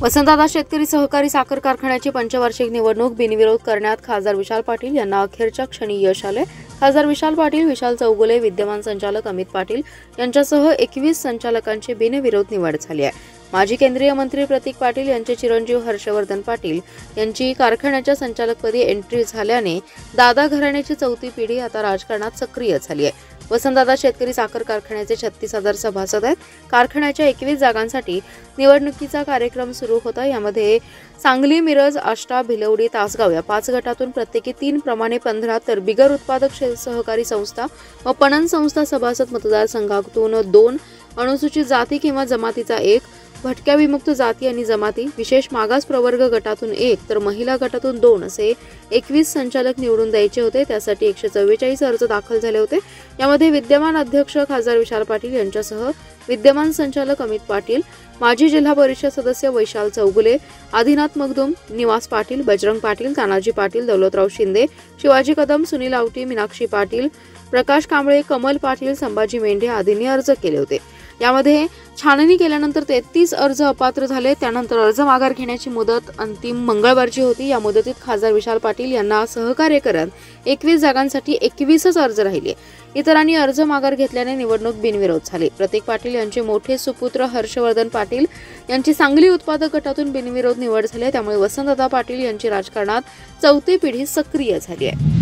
वसंतदादा शेतकरी सहकारी साखर कारखान्याची पंचवार्षिक निवडणूक बिनविरोध करण्यात खासदार विशाल पाटील यांना अखेरच्या क्षणी यश आले। खासदार विशाल पाटील, विशाल चौगुले, विद्यमान संचालक अमित पाटील यांच्यासह 21 संचालकांची बिनविरोध निवड झाली आहे। माजी केंद्रीय मंत्री प्रतीक पाटील यांचे चिरंजीव हर्षवर्धन पाटील यांची कारखान्याच्या संचालकपदी एंट्री झाल्याने दादा घराण्याची चौथी पिढी आता राजकारणात सक्रिय झाली आहे। वसंतदादा शेतकरी साखर कारखान्याचे 36,000 सभासद आहेत। कारखान्याच्या 21 जागांसाठी निवडणुकीचा कार्यक्रम सुरू होता। यामध्ये सांगली, मिरज, आष्टा, भिलवडी, तासगाव या 5 गटातून प्रत्येकी 3 प्रमाणे 15 तर बिगर उत्पादक सहकारी संस्था व पणन संस्था सभासद मतदारसंघातून 2, अनुसूचित जाती किंवा जमातीचा 1, भटक्या विमुक्त जाती आणि जमाती, विशेष मागास प्रवर्ग गटातून 1 तर महिला गटातून 2 असे 21 संचालक निवडून द्यायचे होते। त्यासाठी 144 अर्ज दाखल झाले होते। यामध्ये विद्यमान अध्यक्ष खासदार विशाल पाटील यांच्यासह विद्यमान संचालक अमित पाटील, माजी जिल्हा परिषद सदस्य वैशाल चौगुले, आदिनाथ मगदूम, निवास पाटील, बजरंग पाटील, तानाजी पाटील, दौलतराव शिंदे, शिवाजी कदम, सुनील आवटी, मीनाक्षी पाटील, प्रकाश कांबळे, कमल पाटील, संभाजी मेंढे आदींनी अर्ज केले होते। यामध्ये छाननी केल्यानंतर 33 अर्ज अपात्र झाले। त्यानंतर अर्ज माघार घेण्याची मुदत अंतिम मंगळवारची होती। या मुदतीत खासदार विशाल पाटील यांना सहकार्य करत 21 जागांसाठी 21च अर्ज राहिले। इतरांनी अर्ज माघार घेतल्याने निवडणूक बिनविरोध झाली। प्रतीक पाटील यांचे मोठे सुपुत्र हर्षवर्धन पाटील यांची सांगली उत्पादक गटातून बिनविरोध निवड झाली। त्यामुळे वसंतदादा पाटील यांची राजकारणात चौथी पिढी सक्रिय झाली आहे।